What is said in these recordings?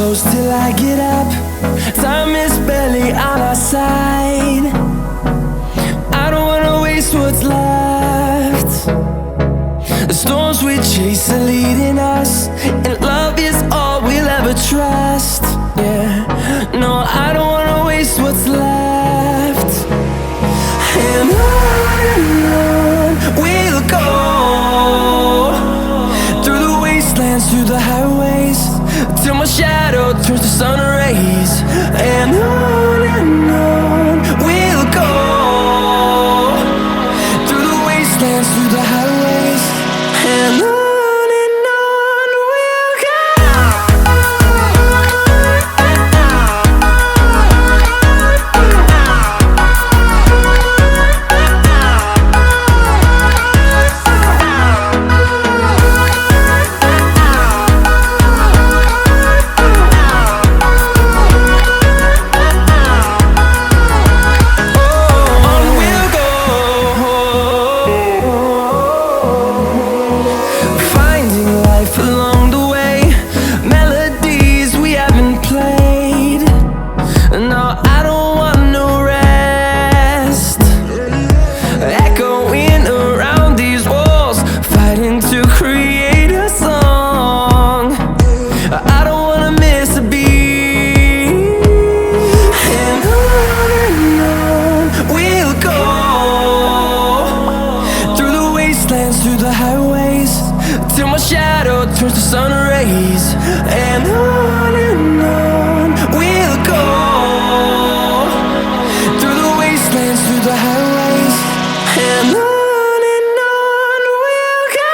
close till I get up. Time is barely on our side. I don't wanna waste what's left. The storms we chase are leading us, and love is all we'll ever trust. Yeah, no, I don't wanna waste what's left. And on we'll go, through the wastelands, through the highways, till my shadow turns to sun rays. And on we'll go, through the wastelands, through the highways, and on we'll go. Along the way, melodies we haven't played. No, I don't want no rest. Echoing around these walls, fighting to create a song. I don't wanna miss a beat. And on we'll go, through the wastelands, through the highways, till my shadow turns to sun rays. And on we'll go, through the wastelands, through the highways, and on we'll go.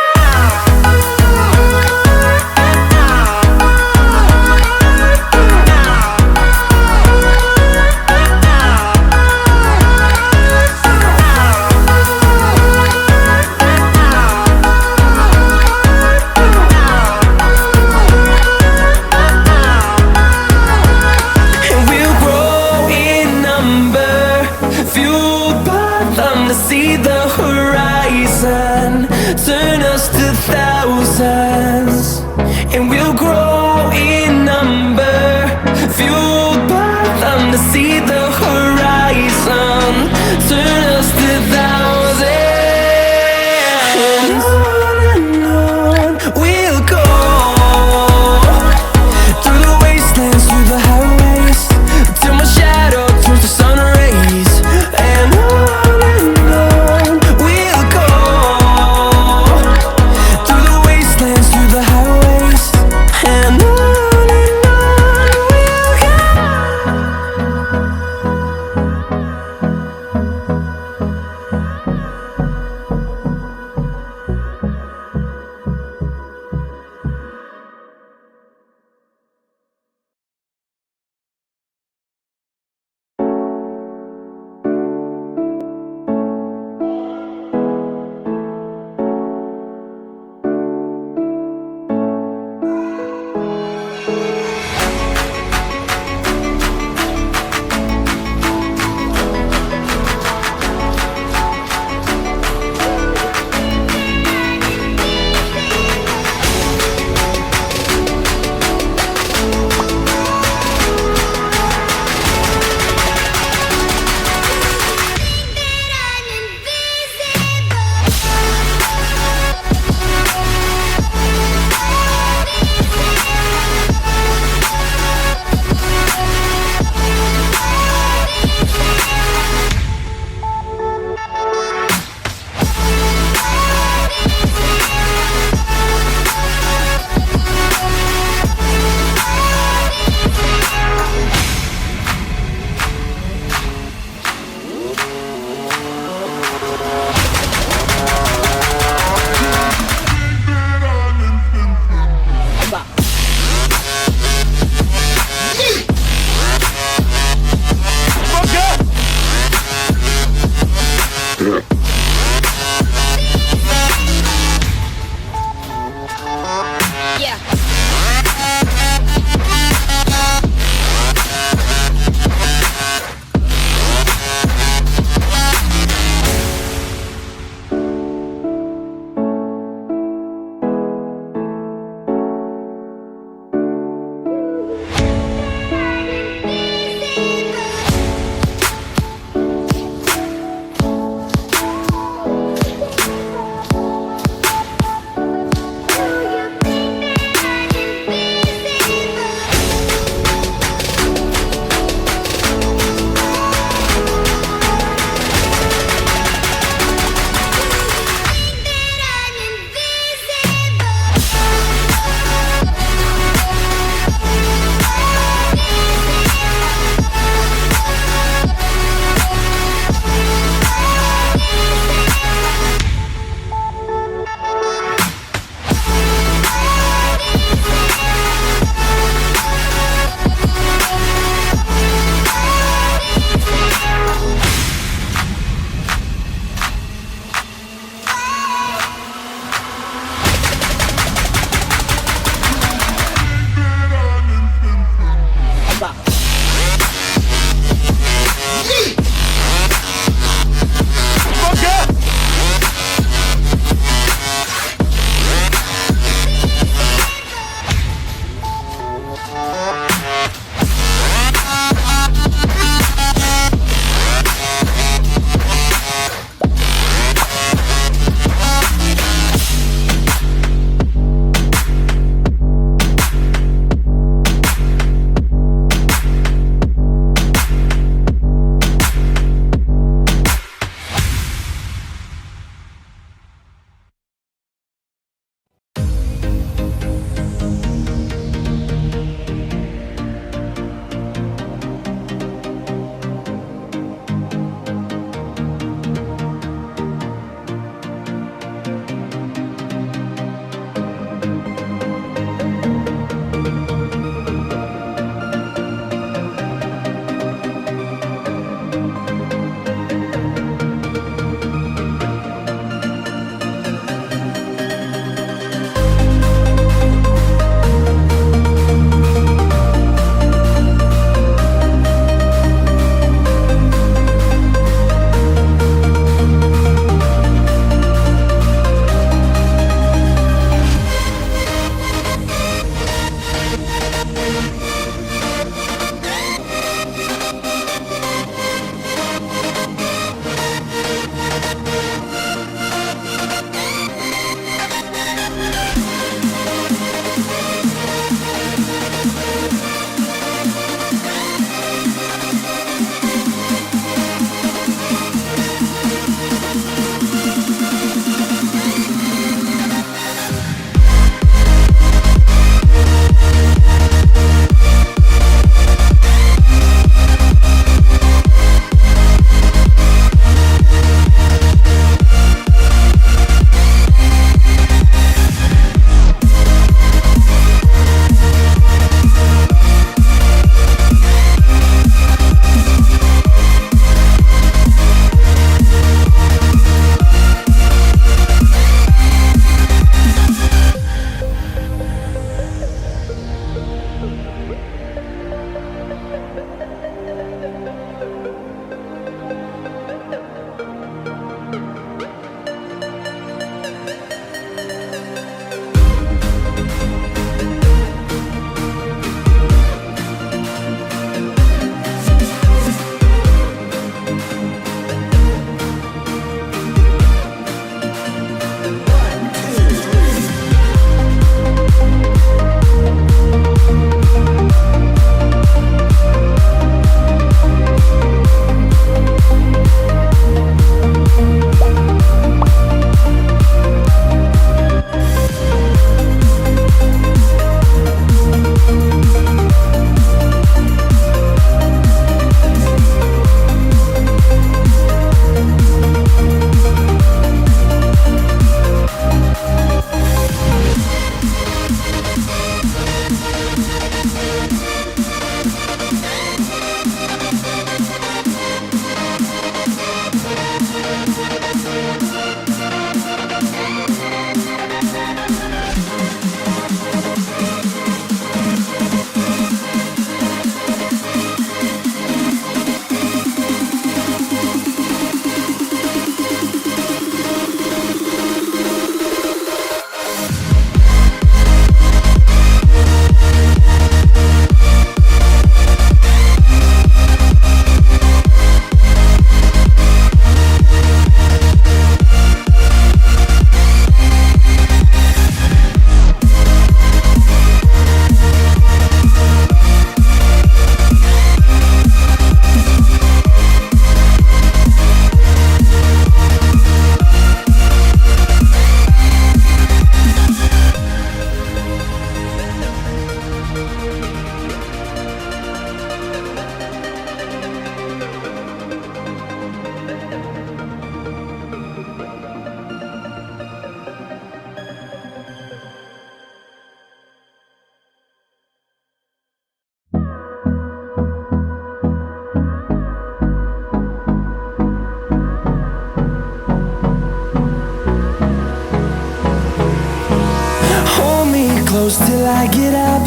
close till I get up.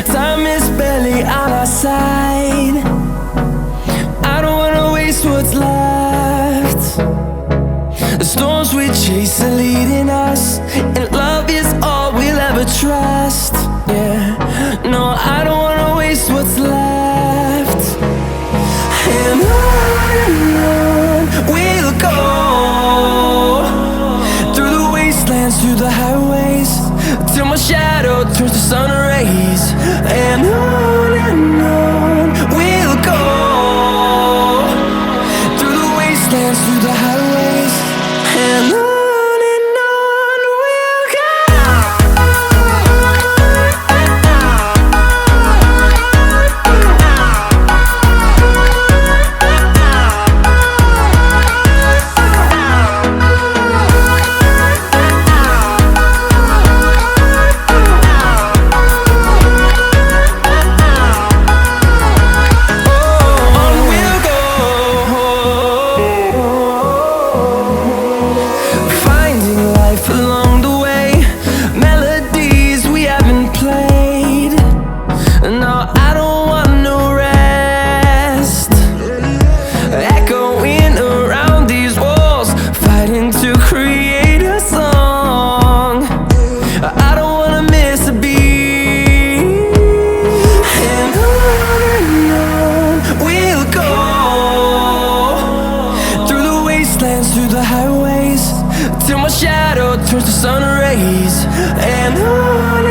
Time is barely on our side. I don't wanna waste what's left. The storms we chase are leading us, and love is all we'll ever trust. Yeah, no, I don't wanna waste what's left. And on we'll go, through the wastelands, through the highways, till my shadow turns to sun rays. And on we'll go, through the wastelands, through the highways, and on we'll go. Along the way, melodies we haven't played. No, I don't want no rest. Echoing around these walls, fighting to create a song. I don't wanna miss a beat. And on we'll go, through the wastelands, through the highways, till my shadow turns to sun rays. And on